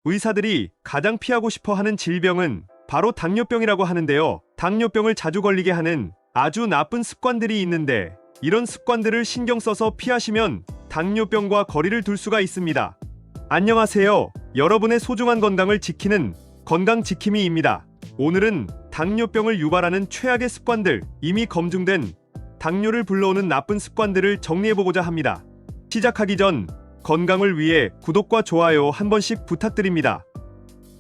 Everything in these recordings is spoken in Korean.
의사들이 가장 피하고 싶어 하는 질병은 바로 당뇨병이라고 하는데요. 당뇨병을 자주 걸리게 하는 아주 나쁜 습관들이 있는데 이런 습관들을 신경 써서 피하시면 당뇨병과 거리를 둘 수가 있습니다. 안녕하세요. 여러분의 소중한 건강을 지키는 건강지킴이입니다. 오늘은 당뇨병을 유발하는 최악의 습관들, 이미 검증된 당뇨를 불러오는 나쁜 습관들을 정리해보고자 합니다. 시작하기 전 건강을 위해 구독과 좋아요 한 번씩 부탁드립니다.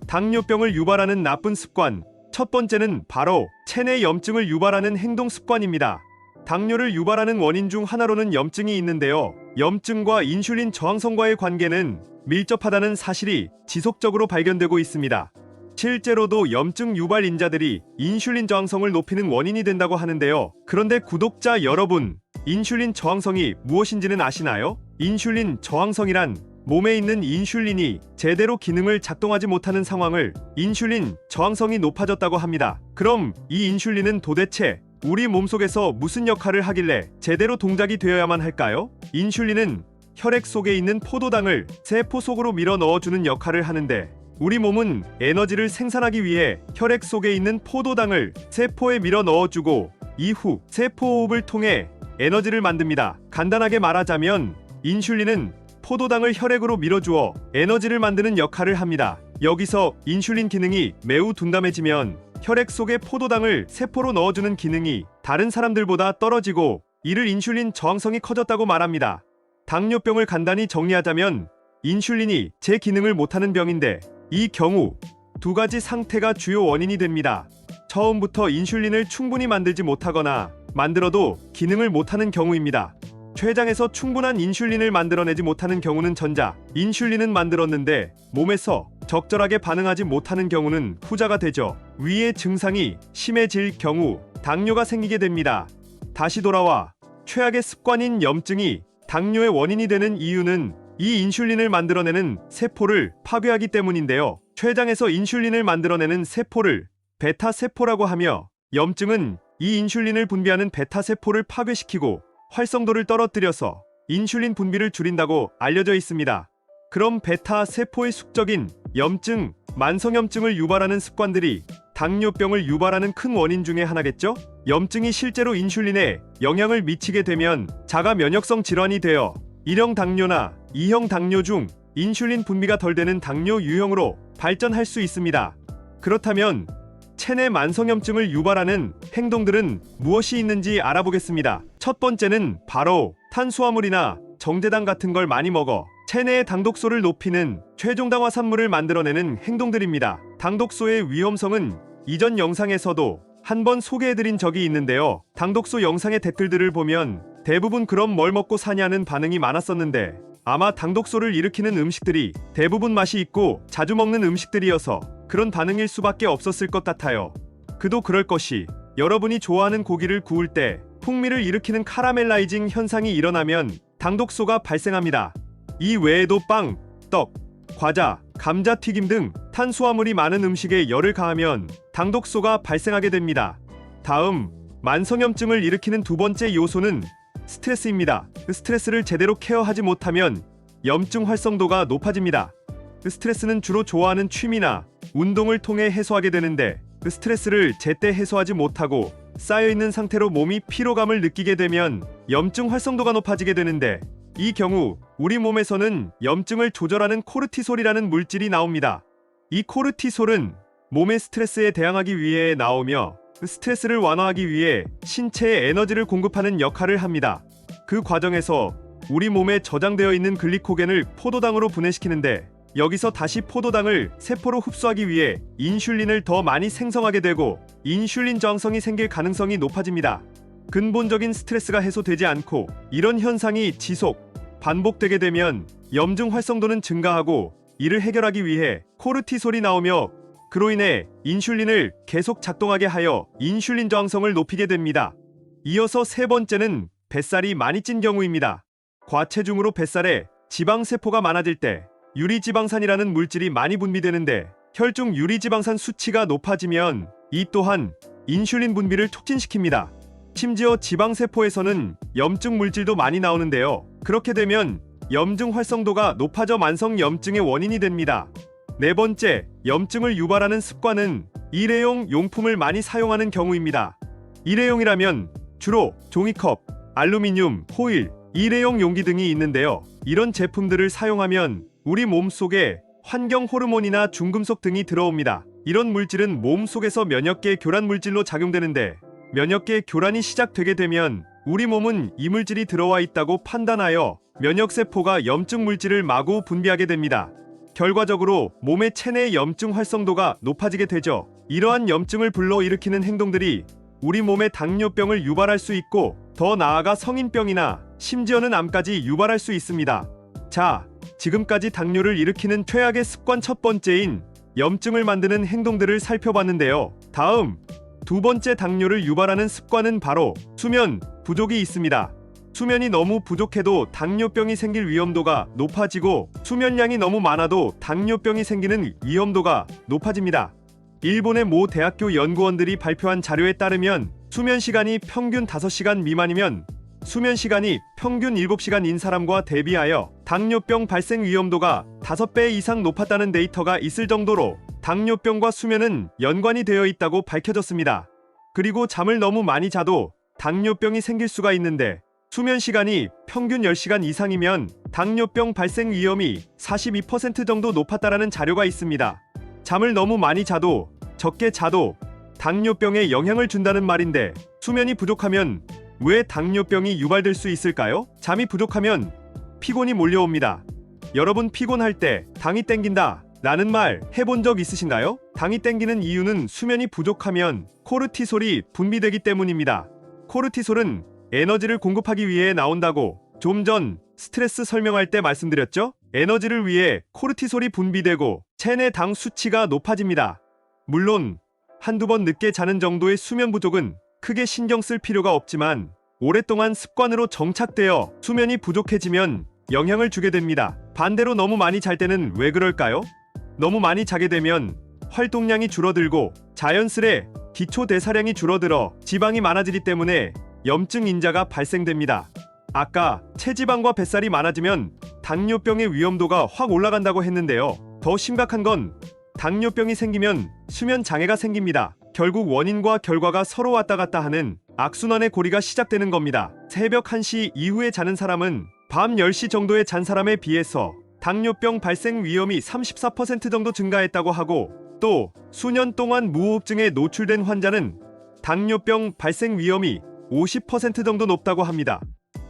당뇨병을 유발하는 나쁜 습관, 첫 번째는 바로 체내 염증을 유발하는 행동 습관입니다. 당뇨를 유발하는 원인 중 하나로는 염증이 있는데요. 염증과 인슐린 저항성과의 관계는 밀접하다는 사실이 지속적으로 발견되고 있습니다. 실제로도 염증 유발인자들이 인슐린 저항성을 높이는 원인이 된다고 하는데요. 그런데 구독자 여러분, 인슐린 저항성이 무엇인지는 아시나요? 인슐린 저항성이란 몸에 있는 인슐린이 제대로 기능을 작동하지 못하는 상황을 인슐린 저항성이 높아졌다고 합니다. 그럼 이 인슐린은 도대체 우리 몸속에서 무슨 역할을 하길래 제대로 동작이 되어야만 할까요? 인슐린은 혈액 속에 있는 포도당을 세포 속으로 밀어 넣어주는 역할을 하는데 우리 몸은 에너지를 생산하기 위해 혈액 속에 있는 포도당을 세포에 밀어 넣어주고 이후 세포호흡을 통해 에너지를 만듭니다. 간단하게 말하자면 인슐린은 포도당을 혈액으로 밀어주어 에너지를 만드는 역할을 합니다. 여기서 인슐린 기능이 매우 둔감해지면 혈액 속에 포도당을 세포로 넣어주는 기능이 다른 사람들보다 떨어지고 이를 인슐린 저항성이 커졌다고 말합니다. 당뇨병을 간단히 정리하자면 인슐린이 제 기능을 못하는 병인데 이 경우 두 가지 상태가 주요 원인이 됩니다. 처음부터 인슐린을 충분히 만들지 못하거나 만들어도 기능을 못하는 경우입니다. 췌장에서 충분한 인슐린을 만들어내지 못하는 경우는 전자, 인슐린은 만들었는데 몸에서 적절하게 반응하지 못하는 경우는 후자가 되죠. 위의 증상이 심해질 경우 당뇨가 생기게 됩니다. 다시 돌아와 최악의 습관인 염증이 당뇨의 원인이 되는 이유는 이 인슐린을 만들어내는 세포를 파괴하기 때문인데요. 췌장에서 인슐린을 만들어내는 세포를 베타세포라고 하며 염증은 이 인슐린을 분비하는 베타세포를 파괴시키고 활성도를 떨어뜨려서 인슐린 분비를 줄인다고 알려져 있습니다. 그럼 베타세포의 숙적인 염증, 만성염증을 유발하는 습관들이 당뇨병을 유발하는 큰 원인 중에 하나겠죠? 염증이 실제로 인슐린에 영향을 미치게 되면 자가 면역성 질환이 되어 1형 당뇨나 2형 당뇨 중 인슐린 분비가 덜 되는 당뇨 유형으로 발전할 수 있습니다. 그렇다면 체내 만성염증을 유발하는 행동들은 무엇이 있는지 알아보겠습니다. 첫 번째는 바로 탄수화물이나 정제당 같은 걸 많이 먹어 체내의 당독소를 높이는 최종당 화산물을 만들어내는 행동들입니다. 당독소의 위험성은 이전 영상에서도 한번 소개해드린 적이 있는데요. 당독소 영상의 댓글들을 보면 대부분 그럼 뭘 먹고 사냐는 반응이 많았었는데 아마 당독소를 일으키는 음식들이 대부분 맛이 있고 자주 먹는 음식들이어서 그런 반응일 수밖에 없었을 것 같아요. 그도 그럴 것이 여러분이 좋아하는 고기를 구울 때 풍미를 일으키는 카라멜라이징 현상이 일어나면 당독소가 발생합니다. 이 외에도 빵, 떡, 과자, 감자튀김 등 탄수화물이 많은 음식에 열을 가하면 당독소가 발생하게 됩니다. 다음, 만성염증을 일으키는 두 번째 요소는 스트레스입니다. 스트레스를 제대로 케어하지 못하면 염증 활성도가 높아집니다. 스트레스는 주로 좋아하는 취미나 운동을 통해 해소하게 되는데 스트레스를 제때 해소하지 못하고 쌓여있는 상태로 몸이 피로감을 느끼게 되면 염증 활성도가 높아지게 되는데 이 경우 우리 몸에서는 염증을 조절하는 코르티솔이라는 물질이 나옵니다. 이 코르티솔은 몸의 스트레스에 대항하기 위해 나오며 스트레스를 완화하기 위해 신체에 에너지를 공급하는 역할을 합니다. 그 과정에서 우리 몸에 저장되어 있는 글리코겐을 포도당으로 분해시키는데 여기서 다시 포도당을 세포로 흡수하기 위해 인슐린을 더 많이 생성하게 되고 인슐린 저항성이 생길 가능성이 높아집니다. 근본적인 스트레스가 해소되지 않고 이런 현상이 지속, 반복되게 되면 염증 활성도는 증가하고 이를 해결하기 위해 코르티솔이 나오며 그로 인해 인슐린을 계속 작동하게 하여 인슐린 저항성을 높이게 됩니다. 이어서 세 번째는 뱃살이 많이 찐 경우입니다. 과체중으로 뱃살에 지방세포가 많아질 때 유리지방산이라는 물질이 많이 분비되는데 혈중 유리지방산 수치가 높아지면 이 또한 인슐린 분비를 촉진시킵니다. 심지어 지방세포에서는 염증 물질도 많이 나오는데요. 그렇게 되면 염증 활성도가 높아져 만성염증의 원인이 됩니다. 네 번째, 염증을 유발하는 습관은 일회용 용품을 많이 사용하는 경우입니다. 일회용이라면 주로 종이컵, 알루미늄, 호일, 일회용 용기 등이 있는데요. 이런 제품들을 사용하면 우리 몸속에 환경 호르몬이나 중금속 등이 들어옵니다. 이런 물질은 몸 속에서 면역계 교란 물질로 작용되는데, 면역계 교란이 시작되게 되면 우리 몸은 이 물질이 들어와 있다고 판단하여 면역세포가 염증 물질을 마구 분비하게 됩니다. 결과적으로 몸의 체내 염증 활성도가 높아지게 되죠. 이러한 염증을 불러일으키는 행동들이 우리 몸에 당뇨병을 유발할 수 있고, 더 나아가 성인병이나 심지어는 암까지 유발할 수 있습니다. 자, 지금까지 당뇨를 일으키는 최악의 습관 첫 번째인 염증을 만드는 행동들을 살펴봤는데요. 다음 두 번째 당뇨를 유발하는 습관은 바로 수면 부족이 있습니다. 수면이 너무 부족해도 당뇨병이 생길 위험도가 높아지고, 수면량이 너무 많아도 당뇨병이 생기는 위험도가 높아집니다. 일본의 모 대학교 연구원들이 발표한 자료에 따르면 수면 시간이 평균 5시간 미만이면 수면 시간이 평균 7시간인 사람과 대비하여 당뇨병 발생 위험도가 5배 이상 높았다는 데이터가 있을 정도로 당뇨병과 수면은 연관이 되어 있다고 밝혀졌습니다. 그리고 잠을 너무 많이 자도 당뇨병이 생길 수가 있는데, 수면 시간이 평균 10시간 이상이면 당뇨병 발생 위험이 42% 정도 높았다라는 자료가 있습니다. 잠을 너무 많이 자도 적게 자도 당뇨병에 영향을 준다는 말인데, 수면이 부족하면 왜 당뇨병이 유발될 수 있을까요? 잠이 부족하면 피곤이 몰려옵니다. 여러분, 피곤할 때 당이 땡긴다 라는 말 해본 적 있으신가요? 당이 땡기는 이유는 수면이 부족하면 코르티솔이 분비되기 때문입니다. 코르티솔은 에너지를 공급하기 위해 나온다고 좀 전 스트레스 설명할 때 말씀드렸죠? 에너지를 위해 코르티솔이 분비되고 체내 당 수치가 높아집니다. 물론 한두 번 늦게 자는 정도의 수면 부족은 크게 신경 쓸 필요가 없지만, 오랫동안 습관으로 정착되어 수면이 부족해지면 영향을 주게 됩니다. 반대로 너무 많이 잘 때는 왜 그럴까요? 너무 많이 자게 되면 활동량이 줄어들고 자연스레 기초 대사량이 줄어들어 지방이 많아지기 때문에 염증 인자가 발생됩니다. 아까 체지방과 뱃살이 많아지면 당뇨병의 위험도가 확 올라간다고 했는데요. 더 심각한 건 당뇨병이 생기면 수면 장애가 생깁니다. 결국 원인과 결과가 서로 왔다 갔다 하는 악순환의 고리가 시작되는 겁니다. 새벽 1시 이후에 자는 사람은 밤 10시 정도에 잔 사람에 비해서 당뇨병 발생 위험이 34% 정도 증가했다고 하고, 또 수년 동안 무호흡증에 노출된 환자는 당뇨병 발생 위험이 50% 정도 높다고 합니다.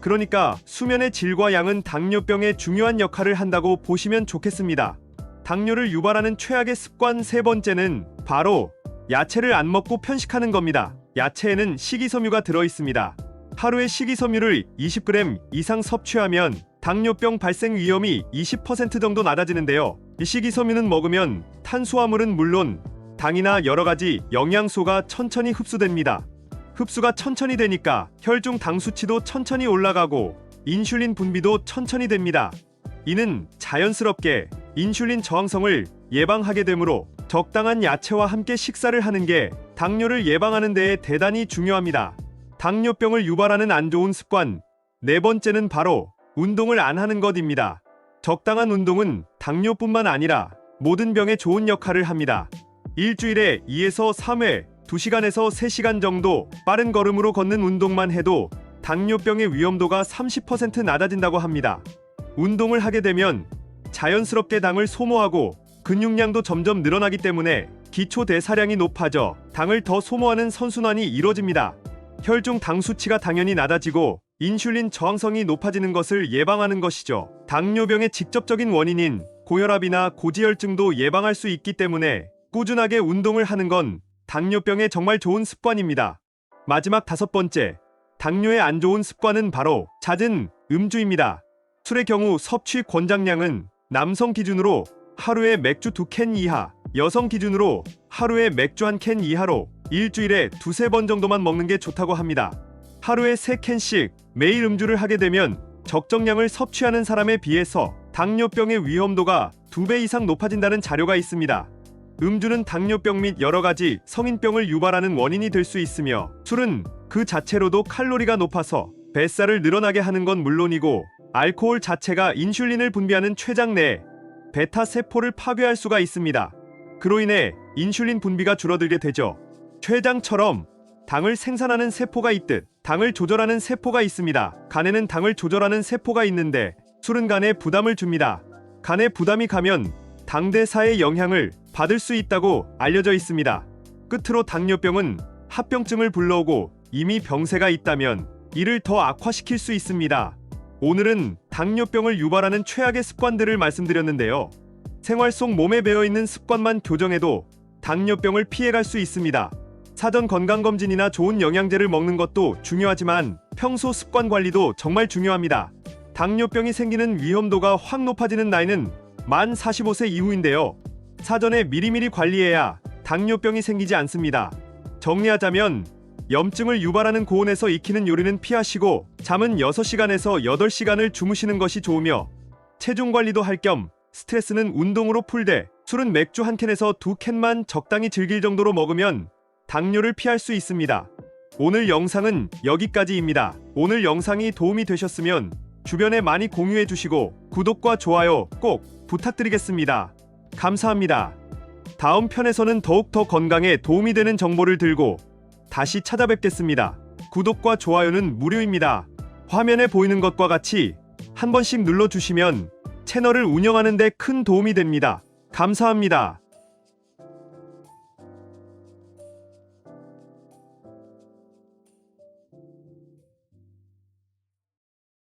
그러니까 수면의 질과 양은 당뇨병에 중요한 역할을 한다고 보시면 좋겠습니다. 당뇨를 유발하는 최악의 습관 세 번째는 바로 야채를 안 먹고 편식하는 겁니다. 야채에는 식이섬유가 들어있습니다. 하루에 식이섬유를 20g 이상 섭취하면 당뇨병 발생 위험이 20% 정도 낮아지는데요. 이 식이섬유는 먹으면 탄수화물은 물론 당이나 여러가지 영양소가 천천히 흡수됩니다. 흡수가 천천히 되니까 혈중 당 수치도 천천히 올라가고 인슐린 분비도 천천히 됩니다. 이는 자연스럽게 인슐린 저항성을 예방하게 되므로 적당한 야채와 함께 식사를 하는 게 당뇨를 예방하는 데에 대단히 중요합니다. 당뇨병을 유발하는 안 좋은 습관 네 번째는 바로 운동을 안 하는 것입니다. 적당한 운동은 당뇨뿐만 아니라 모든 병에 좋은 역할을 합니다. 일주일에 2에서 3회 2시간에서 3시간 정도 빠른 걸음으로 걷는 운동만 해도 당뇨병의 위험도가 30% 낮아진다고 합니다. 운동을 하게 되면 자연스럽게 당을 소모하고 근육량도 점점 늘어나기 때문에 기초 대사량이 높아져 당을 더 소모하는 선순환이 이루어집니다. 혈중 당 수치가 당연히 낮아지고 인슐린 저항성이 높아지는 것을 예방하는 것이죠. 당뇨병의 직접적인 원인인 고혈압이나 고지혈증도 예방할 수 있기 때문에 꾸준하게 운동을 하는 건 당뇨병에 정말 좋은 습관입니다. 마지막 다섯 번째, 당뇨에 안 좋은 습관은 바로 잦은 음주입니다. 술의 경우 섭취 권장량은 남성 기준으로 하루에 맥주 2캔 이하, 여성 기준으로 하루에 맥주 1캔 이하로 일주일에 2-3번 정도만 먹는 게 좋다고 합니다. 하루에 3캔씩 매일 음주를 하게 되면 적정량을 섭취하는 사람에 비해서 당뇨병의 위험도가 2배 이상 높아진다는 자료가 있습니다. 음주는 당뇨병 및 여러가지 성인병을 유발하는 원인이 될 수 있으며, 술은 그 자체로도 칼로리가 높아서 뱃살을 늘어나게 하는 건 물론이고 알코올 자체가 인슐린을 분비하는 췌장 내 베타 세포를 파괴할 수가 있습니다. 그로 인해 인슐린 분비가 줄어들게 되죠. 췌장처럼 당을 생산하는 세포가 있듯 당을 조절하는 세포가 있습니다. 간에는 당을 조절하는 세포가 있는데 술은 간에 부담을 줍니다. 간에 부담이 가면 당대사의 영향을 받을 수 있다고 알려져 있습니다. 끝으로 당뇨병은 합병증을 불러오고 이미 병세가 있다면 이를 더 악화시킬 수 있습니다. 오늘은 당뇨병을 유발하는 최악의 습관들을 말씀드렸는데요. 생활 속 몸에 배어있는 습관만 교정해도 당뇨병을 피해갈 수 있습니다. 사전 건강검진이나 좋은 영양제를 먹는 것도 중요하지만 평소 습관 관리도 정말 중요합니다. 당뇨병이 생기는 위험도가 확 높아지는 나이는 만 45세 이후인데요. 사전에 미리미리 관리해야 당뇨병이 생기지 않습니다. 정리하자면 염증을 유발하는 고온에서 익히는 요리는 피하시고 잠은 6시간에서 8시간을 주무시는 것이 좋으며 체중 관리도 할 겸 스트레스는 운동으로 풀되 술은 맥주 한 캔에서 2캔만 적당히 즐길 정도로 먹으면 당뇨를 피할 수 있습니다. 오늘 영상은 여기까지입니다. 오늘 영상이 도움이 되셨으면 주변에 많이 공유해 주시고 구독과 좋아요 꼭 부탁드리겠습니다. 감사합니다. 다음 편에서는 더욱더 건강에 도움이 되는 정보를 들고 다시 찾아뵙겠습니다. 구독과 좋아요는 무료입니다. 화면에 보이는 것과 같이 한 번씩 눌러주시면 채널을 운영하는 데 큰 도움이 됩니다. 감사합니다.